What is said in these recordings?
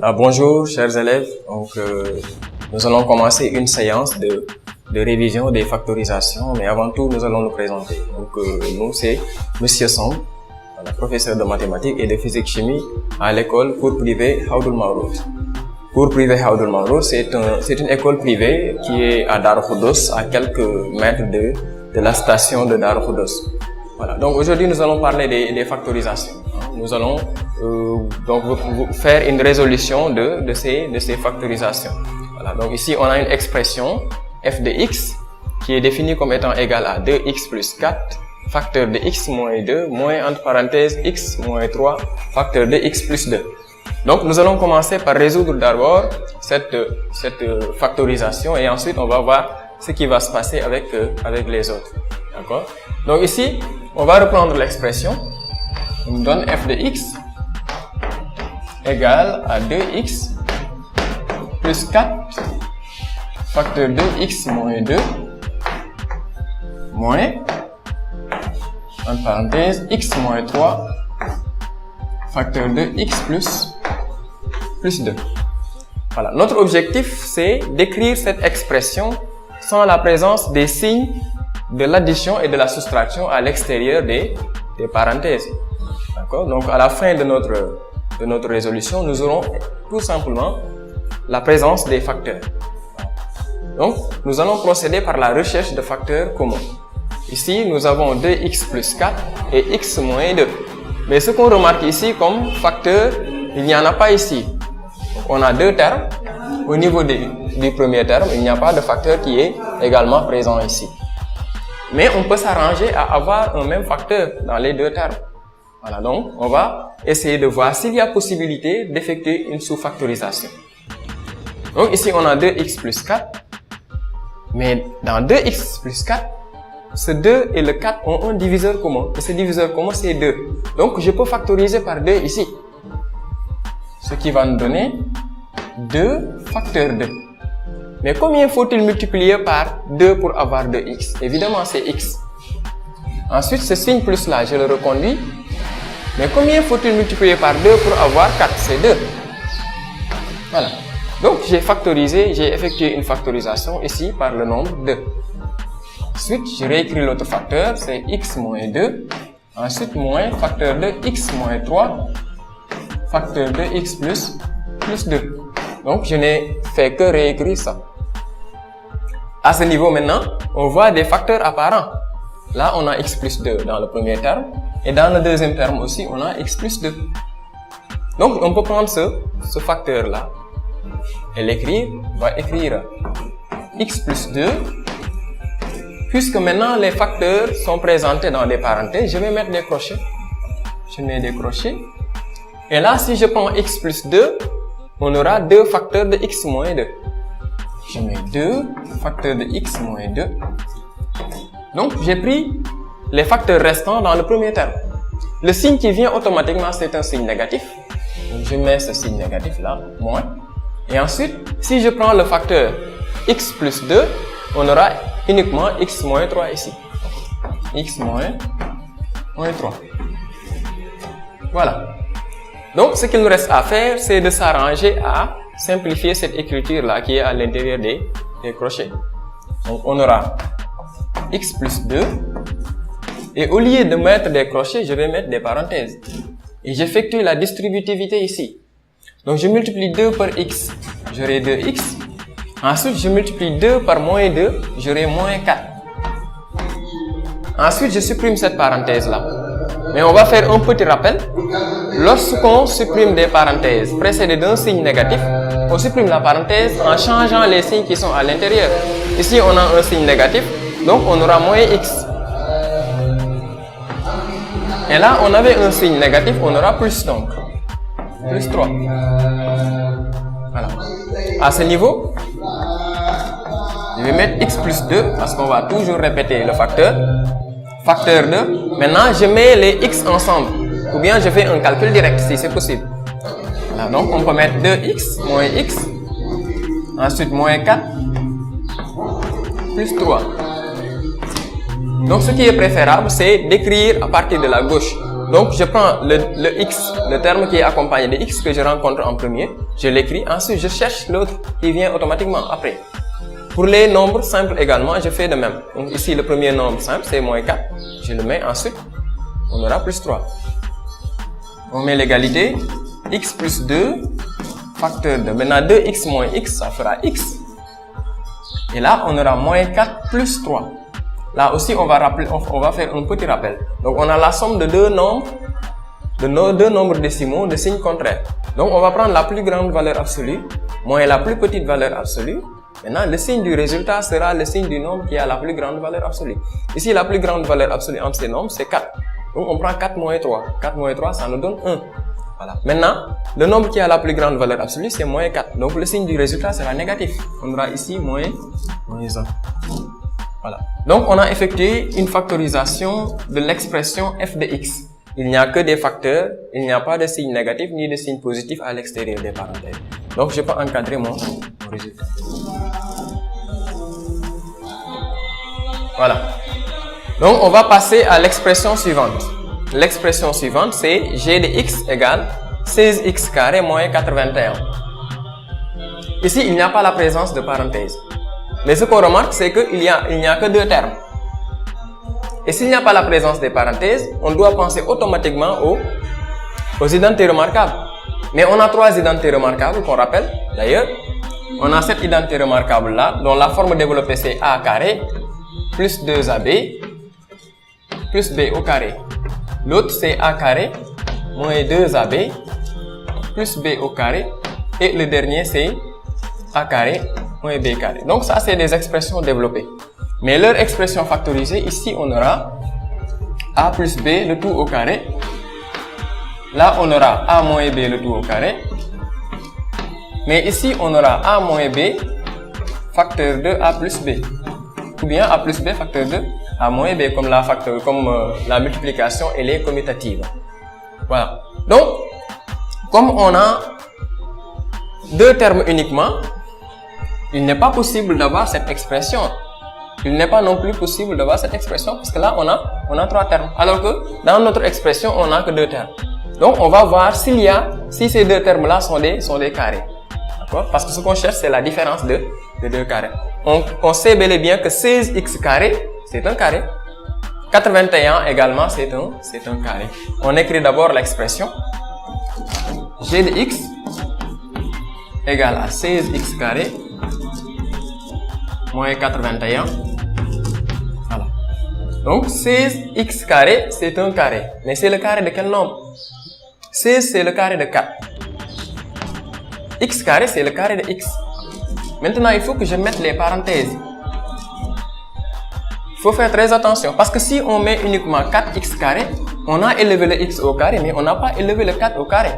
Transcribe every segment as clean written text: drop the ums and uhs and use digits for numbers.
Bonjour chers élèves, nous allons commencer une séance de révision des factorisations, mais avant tout nous allons nous présenter. Nous c'est Monsieur Song, professeur de mathématiques et de physique-chimie à l'école cours privée Haoudou Maouroud. Cours privé Haoudou Maouroud, c'est une école privée qui est à Darou Khoudoss, à quelques mètres de la station de Darou Khoudoss. Voilà. Donc aujourd'hui nous allons parler des factorisations. Nous allons donc faire une résolution de ces factorisations. Voilà. Donc ici on a une expression f de x qui est définie comme étant égale à 2x plus 4 facteur de x moins 2 moins entre parenthèses x moins 3 facteur de x plus 2. Donc nous allons commencer par résoudre d'abord cette factorisation et ensuite on va voir ce qui va se passer avec les autres. D'accord? Donc ici, on va reprendre l'expression. On nous donne f de x égale à 2x plus 4 facteur de x moins 2 moins, entre parenthèses, x moins 3 facteur de x plus 2. Voilà. Notre objectif, c'est d'écrire cette expression sans la présence des signes de l'addition et de la soustraction à l'extérieur des parenthèses. D'accord? Donc, à la fin de notre résolution, nous aurons tout simplement la présence des facteurs. Donc, nous allons procéder par la recherche de facteurs communs. Ici, nous avons 2x plus 4 et x moins 2. Mais ce qu'on remarque ici comme facteur, il n'y en a pas ici. On a deux termes. Au niveau du premier terme, il n'y a pas de facteur qui est également présent ici. Mais on peut s'arranger à avoir un même facteur dans les deux termes. Voilà, donc on va essayer de voir s'il y a possibilité d'effectuer une sous-factorisation. Donc ici on a 2x plus 4. Mais dans 2x plus 4, ce 2 et le 4 ont un diviseur commun. Et ce diviseur commun c'est 2. Donc je peux factoriser par 2 ici. Ce qui va nous donner 2 facteur 2. Mais combien faut-il multiplier par 2 pour avoir 2x? Évidemment, c'est x. Ensuite, ce signe plus là, je le reconduis. Mais combien faut-il multiplier par 2 pour avoir 4? C'est 2. Voilà. Donc, j'ai effectué une factorisation ici par le nombre 2. Ensuite, je réécris l'autre facteur, c'est x moins 2. Ensuite, moins facteur de x moins 3. Facteur de x plus 2. Donc, je n'ai fait que réécrire ça. À ce niveau maintenant, on voit des facteurs apparents. Là, on a x plus 2 dans le premier terme. Et dans le deuxième terme aussi, on a x plus 2. Donc, on peut prendre ce facteur-là et l'écrire. On va écrire x plus 2. Puisque maintenant, les facteurs sont présentés dans des parenthèses, je vais mettre des crochets. Je mets des crochets. Et là, si je prends x plus 2, on aura 2 facteurs de x moins 2. Je mets 2 facteurs de x moins 2. Donc, j'ai pris les facteurs restants dans le premier terme. Le signe qui vient automatiquement, c'est un signe négatif. Donc, je mets ce signe négatif là, moins. Et ensuite, si je prends le facteur x plus 2, on aura uniquement x moins 3 ici. X moins 3. Voilà. Donc, ce qu'il nous reste à faire, c'est de s'arranger à simplifier cette écriture-là qui est à l'intérieur des crochets. Donc, on aura x plus 2. Et au lieu de mettre des crochets, je vais mettre des parenthèses. Et j'effectue la distributivité ici. Donc, je multiplie 2 par x, j'aurai 2x. Ensuite, je multiplie 2 par moins 2, j'aurai moins 4. Ensuite, je supprime cette parenthèse-là. Mais on va faire un petit rappel. Lorsqu'on supprime des parenthèses précédées d'un signe négatif, on supprime la parenthèse en changeant les signes qui sont à l'intérieur. Ici, on a un signe négatif, donc on aura moins x. Et là, on avait un signe négatif, on aura plus donc. Plus 3. Voilà. À ce niveau, je vais mettre x plus 2 parce qu'on va toujours répéter le facteur. Facteur 2. Maintenant, je mets les x ensemble. Ou bien je fais un calcul direct si c'est possible. Voilà, donc on peut mettre 2x moins x. Ensuite, moins 4. Plus 3. Donc ce qui est préférable, c'est d'écrire à partir de la gauche. Donc, je prends le x, le terme qui est accompagné de x que je rencontre en premier, je l'écris, ensuite je cherche l'autre qui vient automatiquement après. Pour les nombres simples également, je fais de même. Donc ici, le premier nombre simple, c'est moins 4. Je le mets ensuite, on aura plus 3. On met l'égalité, x plus 2, facteur de. Maintenant, 2x moins x, ça fera x. Et là, on aura moins 4 plus 3. Là aussi, on va faire un petit rappel. Donc, on a la somme de deux nombres, de nos deux nombres décimaux de signes contraires. Donc, on va prendre la plus grande valeur absolue, moins la plus petite valeur absolue. Maintenant, le signe du résultat sera le signe du nombre qui a la plus grande valeur absolue. Ici, la plus grande valeur absolue entre ces nombres, c'est 4. Donc, on prend 4 moins 3. 4 moins 3, ça nous donne 1. Voilà. Maintenant, le nombre qui a la plus grande valeur absolue, c'est moins 4. Donc, le signe du résultat sera négatif. On aura ici moins 1. Voilà. Donc, on a effectué une factorisation de l'expression f de x. Il n'y a que des facteurs, il n'y a pas de signe négatif ni de signe positif à l'extérieur des parenthèses. Donc, je peux encadrer mon résultat. Voilà. Donc, on va passer à l'expression suivante. L'expression suivante, c'est g de x égale 16x carré moins 81. Ici, il n'y a pas la présence de parenthèse. Mais ce qu'on remarque, c'est qu'il n'y a que deux termes. Et s'il n'y a pas la présence des parenthèses, on doit penser automatiquement aux identités remarquables. Mais on a trois identités remarquables qu'on rappelle. D'ailleurs, on a cette identité remarquable là, dont la forme développée c'est a carré plus 2ab plus b au carré. L'autre c'est a carré moins 2ab plus b au carré. Et le dernier c'est a carré moins b carré. Donc ça c'est des expressions développées. Mais leur expression factorisée, ici on aura a plus b le tout au carré. Là on aura a moins b le tout au carré. Mais ici on aura a moins b facteur de a plus b. Ou bien a plus b facteur de a moins b comme la multiplication elle est commutative. Voilà. Donc, comme on a deux termes uniquement, il n'est pas possible d'avoir cette expression. Il n'est pas non plus possible d'avoir cette expression parce que là on a trois termes. Alors que dans notre expression on n'a que deux termes. Donc on va voir si ces deux termes là sont des carrés. D'accord? Parce que ce qu'on cherche c'est la différence de deux carrés. On sait bel et bien que 16x carré c'est un carré. 81 également c'est un carré. On écrit d'abord l'expression g de x égale à 16x carré moins 81. Voilà. Donc 16x carré c'est un carré. Mais c'est le carré de quel nombre? 16 c'est le carré de 4. X carré c'est le carré de x. Maintenant il faut que je mette les parenthèses. Il faut faire très attention parce que si on met uniquement 4x carré, on a élevé le x au carré mais on n'a pas élevé le 4 au carré.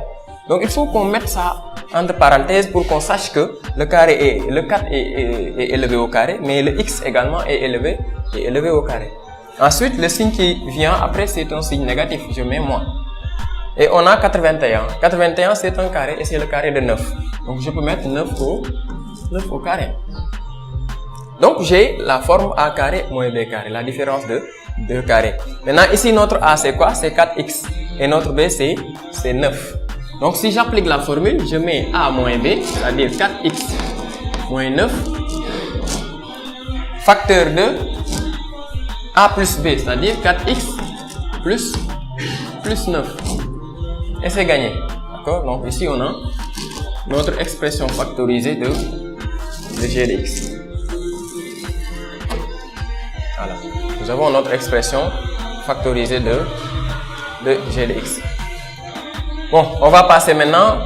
Donc il faut qu'on mette ça entre parenthèses pour qu'on sache que le 4 est élevé au carré, mais le x également est élevé au carré. Ensuite, le signe qui vient après, c'est un signe négatif, je mets moins. Et on a 81. 81, c'est un carré et c'est le carré de 9. Donc je peux mettre 9 au carré. Donc j'ai la forme a carré moins b carré, la différence de 2 carrés. Maintenant ici notre a c'est quoi? C'est 4x et notre b c'est 9. Donc si j'applique la formule, je mets a moins b, c'est-à-dire 4x moins 9, facteur de a plus b, c'est-à-dire 4x plus 9. Et c'est gagné. D'accord? Donc ici on a notre expression factorisée de g de x. Voilà. Nous avons notre expression factorisée de g de x. Bon, on va passer maintenant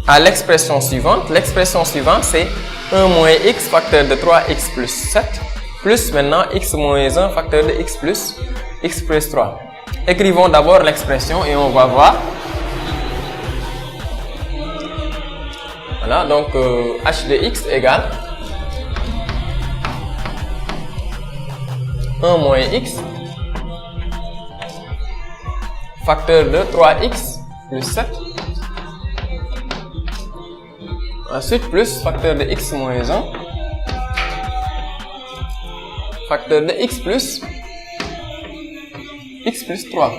à l'expression suivante. L'expression suivante, c'est 1 moins x facteur de 3x plus 7, plus maintenant x moins 1 facteur de x plus 3. Écrivons d'abord l'expression et on va voir. Voilà, donc h de x égale 1 moins x facteur de 3x plus 7. Ensuite, plus facteur de x moins 1. Facteur de x plus x plus 3.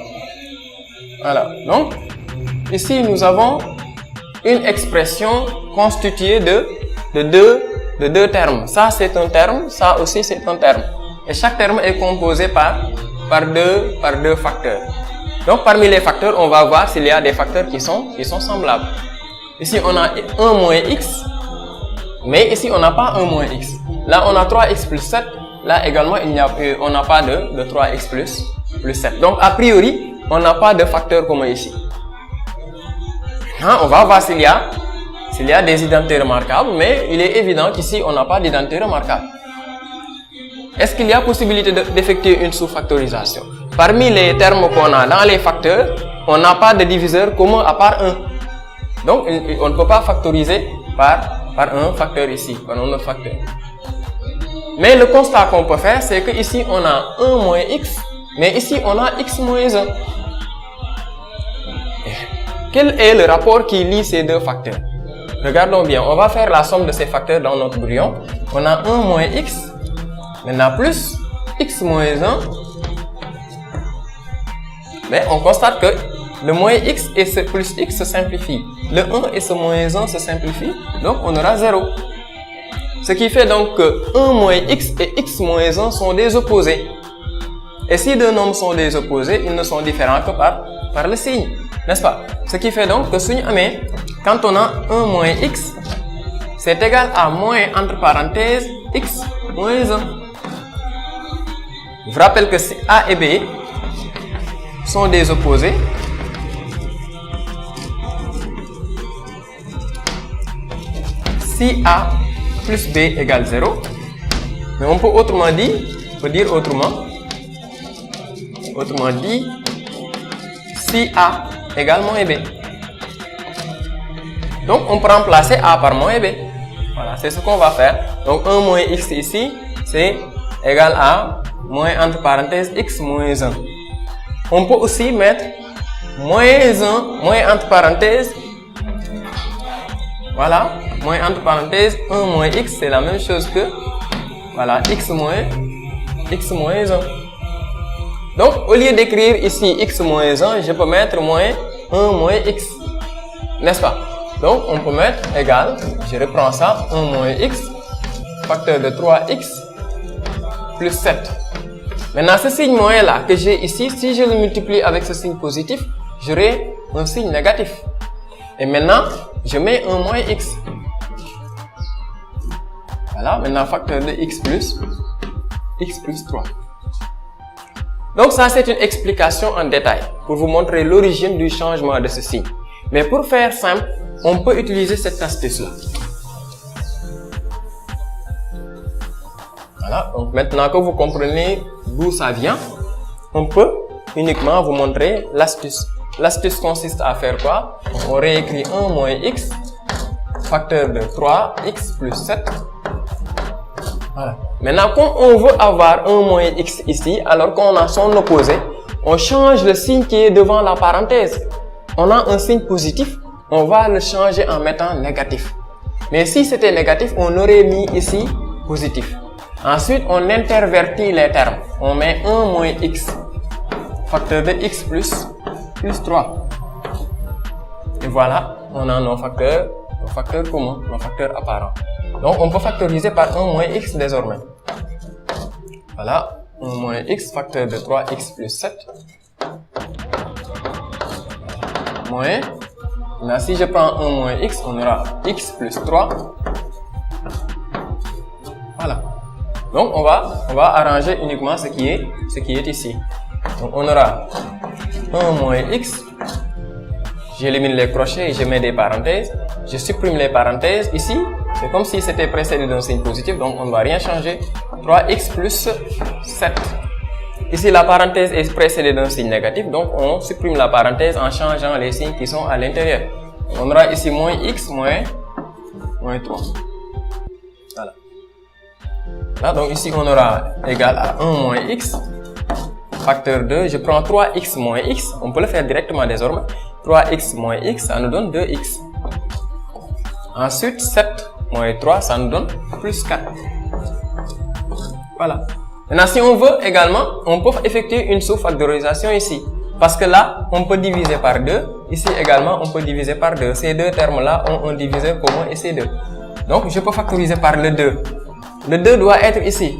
Voilà. Donc, ici, nous avons une expression constituée de deux termes. Ça, c'est un terme. Ça aussi, c'est un terme. Et chaque terme est composé par deux facteurs. Donc, parmi les facteurs, on va voir s'il y a des facteurs qui sont semblables. Ici, on a 1 moins x. Mais ici, on n'a pas 1 moins x. Là, on a 3x plus 7. Là, également, on n'a pas de 3x plus 7. Donc, a priori, on n'a pas de facteur commun ici. Maintenant, on va voir s'il y a des identités remarquables, mais il est évident qu'ici, on n'a pas d'identité remarquable. Est-ce qu'il y a possibilité d'effectuer une sous-factorisation? Parmi les termes qu'on a dans les facteurs, on n'a pas de diviseur commun à part 1. Donc, on ne peut pas factoriser par un facteur ici, par un autre facteur. Mais le constat qu'on peut faire, c'est que ici on a 1 moins x, mais ici on a x moins 1. Quel est le rapport qui lie ces deux facteurs? Regardons bien, on va faire la somme de ces facteurs dans notre brouillon. On a 1 moins x, maintenant plus x moins 1. Mais on constate que le moins x et ce plus x se simplifient. Le 1 et ce moins 1 se simplifient, donc on aura 0. Ce qui fait donc que 1 moins x et x moins 1 sont des opposés. Et si deux nombres sont des opposés, ils ne sont différents que par le signe. N'est-ce pas? Ce qui fait donc que quand on a 1 moins x, c'est égal à moins entre parenthèses x moins 1. Je vous rappelle que si A et B sont des opposés, si A plus B égale 0, mais on peut dire autrement dit, si A égale moins B. Donc, on peut remplacer A par moins B. Voilà, c'est ce qu'on va faire. Donc, 1 moins x ici, c'est égal à moins entre parenthèses x moins 1. On peut aussi mettre moins 1, moins entre parenthèses. Voilà, moins entre parenthèses 1 moins x, c'est la même chose que, voilà, x moins 1. Donc, au lieu d'écrire ici x moins 1, je peux mettre moins 1 moins x. N'est-ce pas? Donc, on peut mettre égal, je reprends ça, 1 moins x, facteur de 3x plus 7. Maintenant, ce signe moins là que j'ai ici, si je le multiplie avec ce signe positif, j'aurai un signe négatif. Et maintenant, je mets 1 moins x. Voilà, maintenant facteur de x plus 3. Donc ça, c'est une explication en détail pour vous montrer l'origine du changement de ce signe. Mais pour faire simple, on peut utiliser cette astuce-là. Voilà, donc maintenant que vous comprenez d'où ça vient, on peut uniquement vous montrer l'astuce. L'astuce consiste à faire quoi? On réécrit 1 moins x, facteur de 3x plus 7. Voilà. Maintenant, quand on veut avoir 1 moins x ici, alors qu'on a son opposé, on change le signe qui est devant la parenthèse. On a un signe positif, on va le changer en mettant négatif. Mais si c'était négatif, on aurait mis ici positif. Ensuite, on intervertit les termes. On met 1 moins x, facteur de x plus 3. Et voilà, on a nos facteurs communs, nos facteurs apparents. Donc, on peut factoriser par 1 moins x désormais. Voilà, 1 moins x, facteur de 3x plus 7. Moins. Maintenant, si je prends 1 moins x, on aura x plus 3. Voilà. Donc, on va arranger uniquement ce qui est ici. Donc, on aura 1 moins x. J'élimine les crochets et je mets des parenthèses. Je supprime les parenthèses. Ici, c'est comme si c'était précédé d'un signe positif, donc on ne va rien changer. 3x plus 7. Ici, la parenthèse est précédée d'un signe négatif, donc on supprime la parenthèse en changeant les signes qui sont à l'intérieur. On aura ici moins x moins 3. Voilà. Là, donc ici, on aura égal à 1 moins x. Facteur 2, je prends 3x moins x. On peut le faire directement désormais. 3x moins x, ça nous donne 2x. Ensuite, 7 moins 3, ça nous donne plus 4. Voilà. Maintenant, si on veut également, on peut effectuer une sous-factorisation ici. Parce que là, on peut diviser par 2. Ici également, on peut diviser par 2. Ces deux termes-là ont un diviseur commun et c'est 2. Donc, je peux factoriser par le 2. Le 2 doit être ici.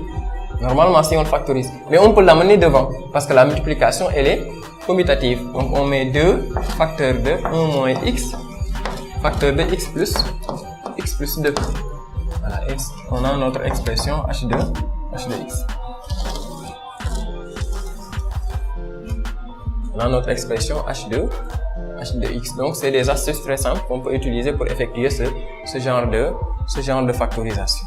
Normalement, si on le factorise. Mais on peut l'amener devant. Parce que la multiplication, elle est commutative. Donc, on met 2 facteur de 1 moins x. Facteur de x plus 2. Voilà, on a notre expression h de x. On a notre expression h de x. Donc, c'est des astuces très simples qu'on peut utiliser pour effectuer ce genre de factorisation.